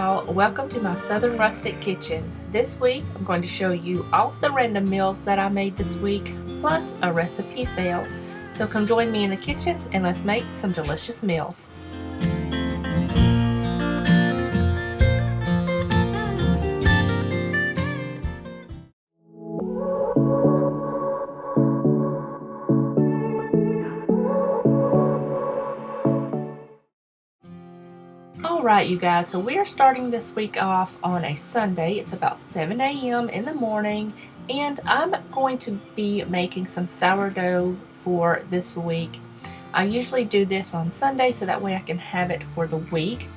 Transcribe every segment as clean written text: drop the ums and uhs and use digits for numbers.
y'all, welcome to my Southern Rustic kitchen. This week I'm going to show you all of the random meals that I made this week, plus a recipe fail. So come join me in the kitchen and let's make some delicious meals. Alright you guys, so we are starting this week off on a Sunday. It's about 7 a.m. in the morning and I'm going to be making some sourdough for this week. I usually do this on Sunday so that way I can have it for the week.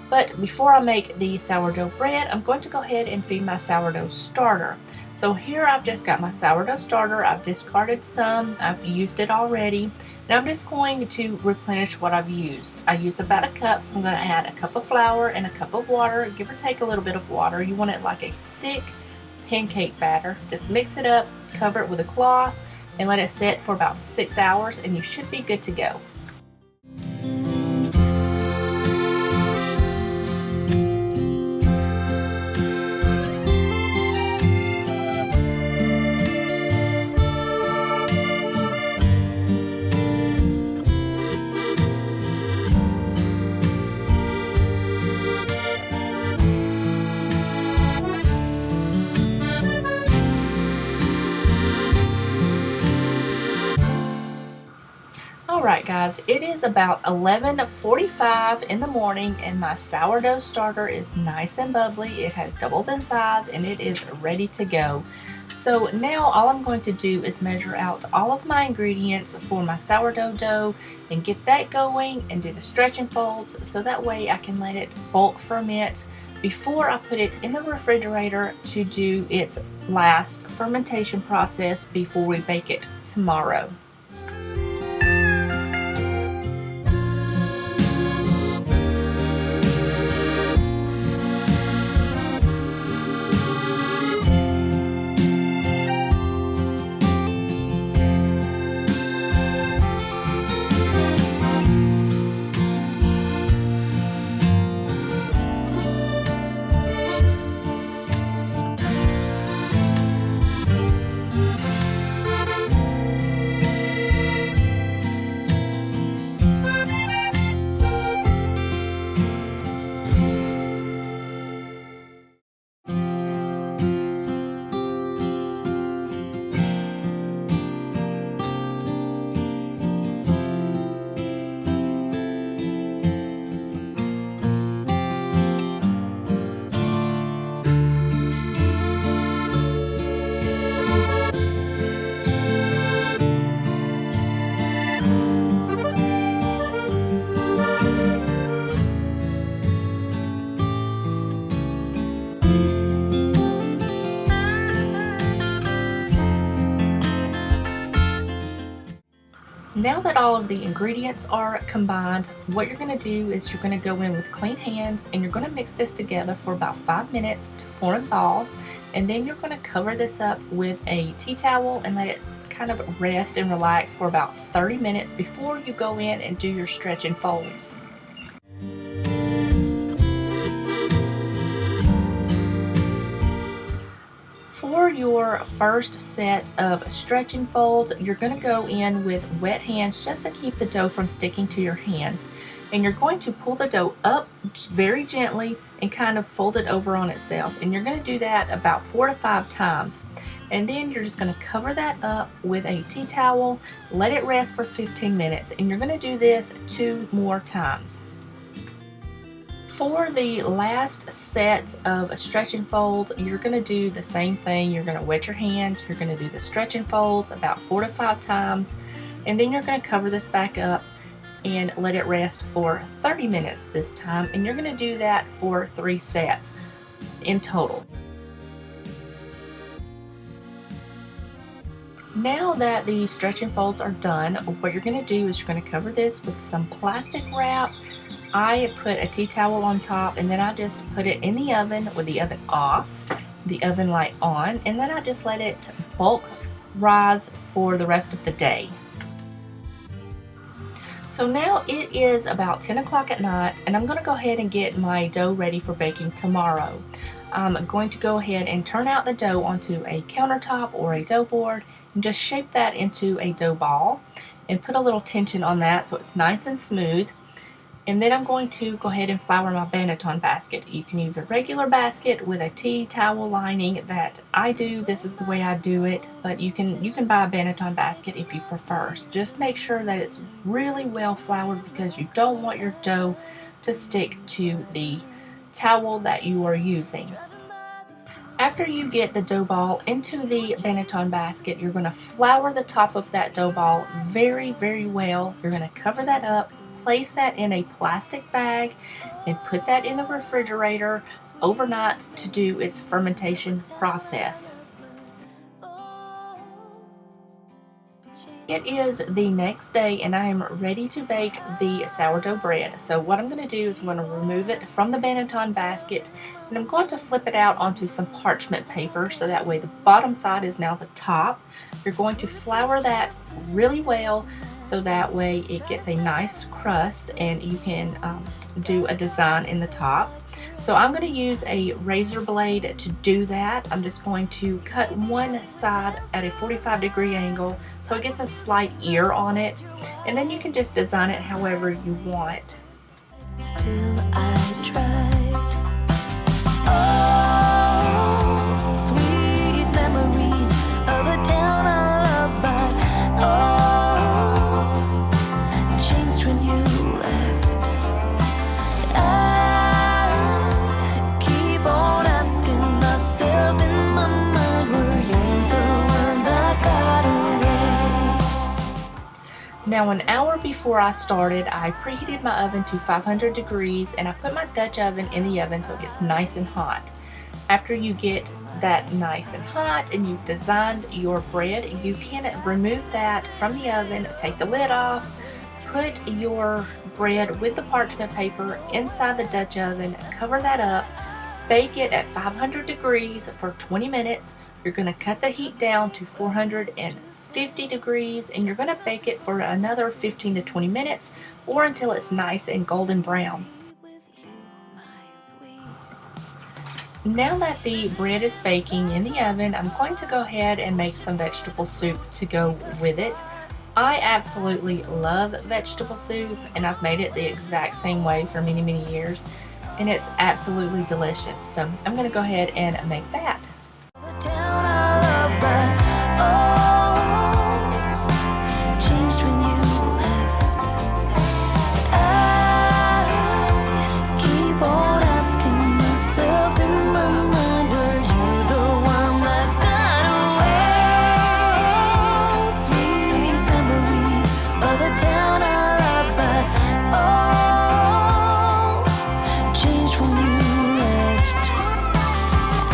But before I make the sourdough bread, I'm going to go ahead and feed my sourdough starter. So here I've just got my sourdough starter. I've discarded some. I've used it already. Now I'm just going to replenish what I've used. I used about a cup, so I'm going to add a cup of flour and a cup of water. Give or take a little bit of water. You want it like a thick pancake batter. Just mix it up, cover it with a cloth, and let it sit for about 6 hours, and you should be good to go. Alright guys, it is about 11:45 in the morning and my sourdough starter is nice and bubbly. It has doubled in size and it is ready to go. So now all I'm going to do is measure out all of my ingredients for my sourdough dough and get that going and do the stretch and folds so that way I can let it bulk ferment before I put it in the refrigerator to do its last fermentation process before we bake it tomorrow. Now that all of the ingredients are combined, what you're going to do is you're going to go in with clean hands and you're going to mix this together for about 5 minutes to form a ball, and then you're going to cover this up with a tea towel and let it kind of rest and relax for about 30 minutes before you go in and do your stretch and folds. For your first set of stretch and folds, you're going to go in with wet hands just to keep the dough from sticking to your hands. And you're going to pull the dough up very gently and kind of fold it over on itself. And you're going to do that about 4 to 5 times. And then you're just going to cover that up with a tea towel, let it rest for 15 minutes. And you're going to do this 2 more times. For the last set of stretch and folds, you're going to do the same thing. You're going to wet your hands, you're going to do the stretch and folds about 4 to 5 times, and then you're going to cover this back up and let it rest for 30 minutes this time, and you're going to do that for 3 sets in total. Now that the stretch and folds are done, what you're going to do is you're going to cover this with some plastic wrap. I put a tea towel on top and then I just put it in the oven with the oven off, the oven light on, and then I just let it bulk rise for the rest of the day. So now it is about 10 o'clock at night, and I'm going to go ahead and get my dough ready for baking tomorrow. I'm going to go ahead and turn out the dough onto a countertop or a dough board and just shape that into a dough ball and put a little tension on that so it's nice and smooth. And then I'm going to go ahead and flour my banneton basket. You can use a regular basket with a tea towel lining that I do. This is the way I do it, but you can buy a banneton basket if you prefer. So just make sure that it's really well floured because you don't want your dough to stick to the towel that you are using. After you get the dough ball into the banneton basket, you're going to flour the top of that dough ball very, very well. You're going to cover that up, place that in a plastic bag, and put that in the refrigerator overnight to do its fermentation process. It is the next day and I am ready to bake the sourdough bread. So what I'm going to do is I'm going to remove it from the banneton basket and I'm going to flip it out onto some parchment paper so that way the bottom side is now the top. You're going to flour that really well so that way it gets a nice crust and you can do a design in the top. So I'm going to use a razor blade to do that. I'm just going to cut one side at a 45-degree angle so it gets a slight ear on it, and then you can just design it however you want. Still I try. Oh, sweet memories of a town I love, but oh, changed when you left. I keep on asking myself in my mind, were you the one that got away? Now an hour before I started, I preheated my oven to 500 degrees and I put my Dutch oven in the oven so it gets nice and hot. After you get that nice and hot and you've designed your bread, you can remove that from the oven, take the lid off, put your bread with the parchment paper inside the Dutch oven, cover that up, bake it at 500 degrees for 20 minutes. You're going to cut the heat down to 450 degrees and you're going to bake it for another 15 to 20 minutes or until it's nice and golden brown. Now that the bread is baking in the oven, I'm going to go ahead and make some vegetable soup to go with it. I absolutely love vegetable soup and I've made it the exact same way for many, many years and it's absolutely delicious. So I'm going to go ahead and make that. The town I love, but oh, changed when you left. I keep on asking myself in my mind, were you the one that got away? Sweet memories of the town I love, but oh, changed when you left. I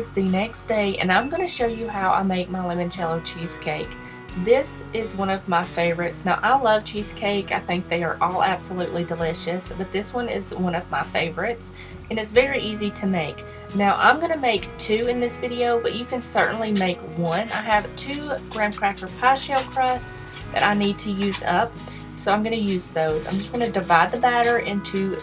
is the next day, and I'm going to show you how I make my limoncello cheesecake. This is one of my favorites. Now, I love cheesecake. I think they are all absolutely delicious, but this one is one of my favorites, and it's very easy to make. Now, I'm going to make 2 in this video, but you can certainly make 1. I have 2 graham cracker pie shell crusts that I need to use up, so I'm going to use those. I'm just going to divide the batter into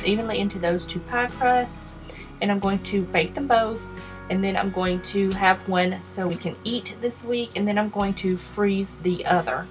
evenly into those 2 pie crusts, and I'm going to bake them both. And then I'm going to have one so we can eat this week, and then I'm going to freeze the other.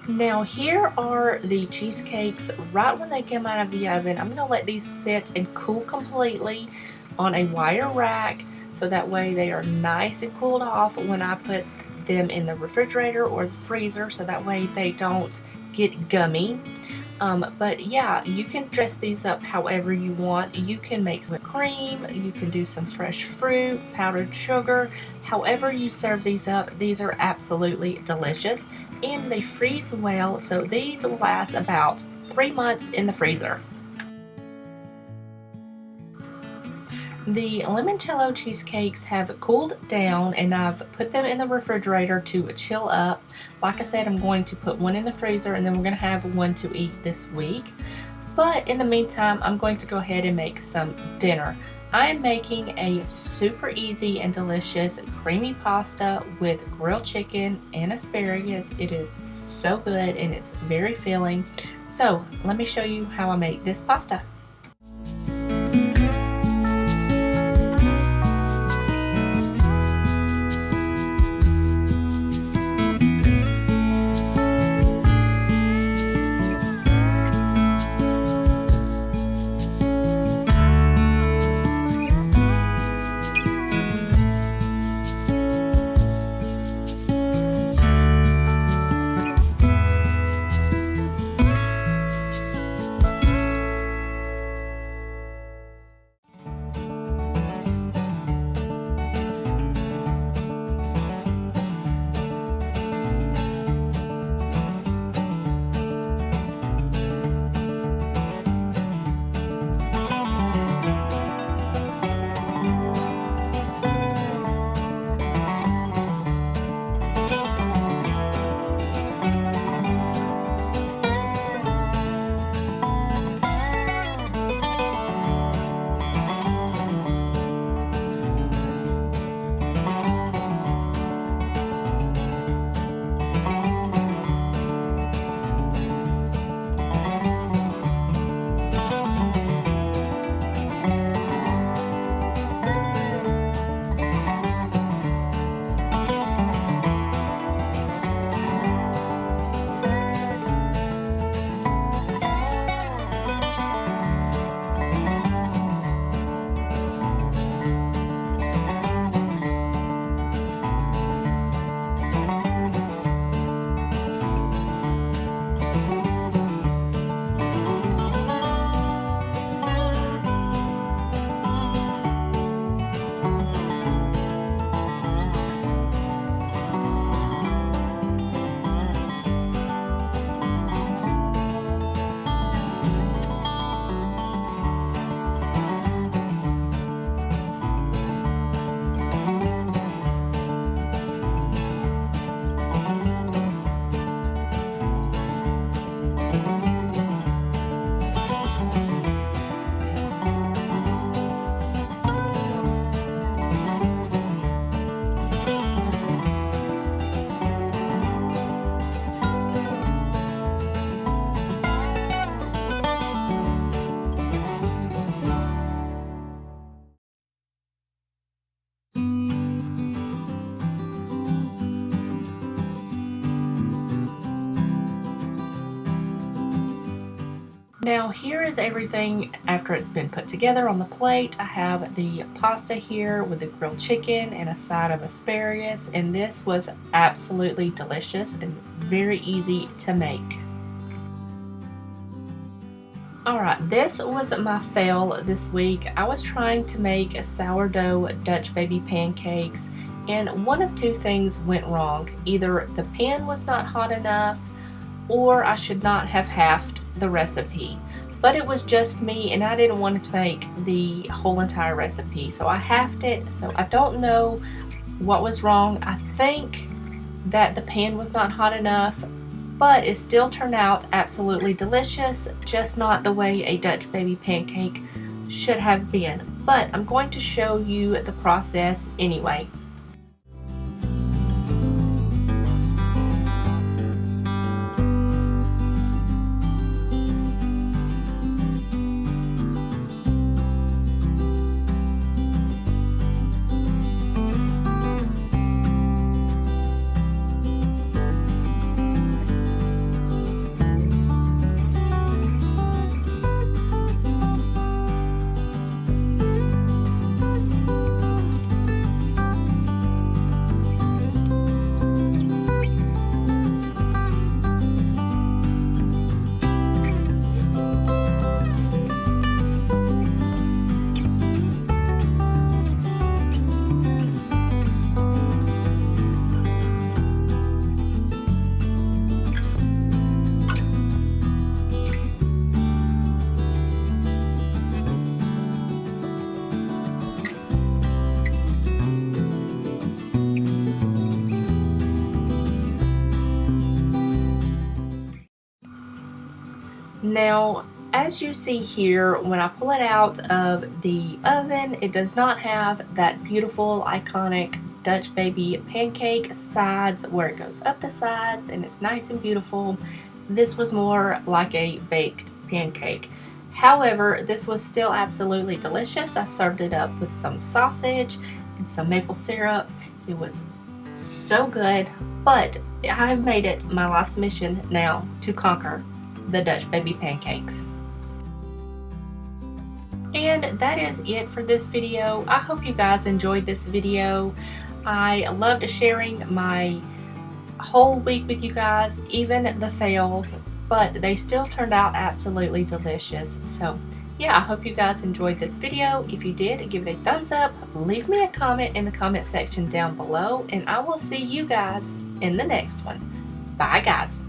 Now here are the cheesecakes right when they come out of the oven. I'm going to let these sit and cool completely on a wire rack, so that way they are nice and cooled off when I put them in the refrigerator or the freezer, so that way they don't get gummy. But yeah, you can dress these up however you want. You can make some cream, you can do some fresh fruit, powdered sugar. However you serve these up, these are absolutely delicious, and they freeze well, so these will last about 3 months in the freezer. The limoncello cheesecakes have cooled down, and I've put them in the refrigerator to chill up. Like I said, I'm going to put one in the freezer, and then we're going to have one to eat this week. But in the meantime, I'm going to go ahead and make some dinner. I am making a super easy and delicious creamy pasta with grilled chicken and asparagus. It is so good and it's very filling. So let me show you how I make this pasta. Now here is everything after it's been put together on the plate. I have the pasta here with the grilled chicken and a side of asparagus, and this was absolutely delicious and very easy to make. Alright, this was my fail this week. I was trying to make sourdough Dutch baby pancakes, and one of two things went wrong. Either the pan was not hot enough, or I should not have halved the recipe. But it was just me, and I didn't want to make the whole entire recipe, so I halved it. So I don't know what was wrong. I think that the pan was not hot enough, but it still turned out absolutely delicious, just not the way a Dutch baby pancake should have been. But I'm going to show you the process anyway. Now, as you see here, when I pull it out of the oven, it does not have that beautiful, iconic Dutch baby pancake sides where it goes up the sides and it's nice and beautiful. This was more like a baked pancake. However, this was still absolutely delicious. I served it up with some sausage and some maple syrup. It was so good, but I've made it my life's mission now to conquer the Dutch baby pancakes. And that is it for this video. I hope you guys enjoyed this video. I loved sharing my whole week with you guys, even the fails, but they still turned out absolutely delicious. So yeah, I hope you guys enjoyed this video. If you did, give it a thumbs up, leave me a comment in the comment section down below, and I will see you guys in the next one. Bye guys.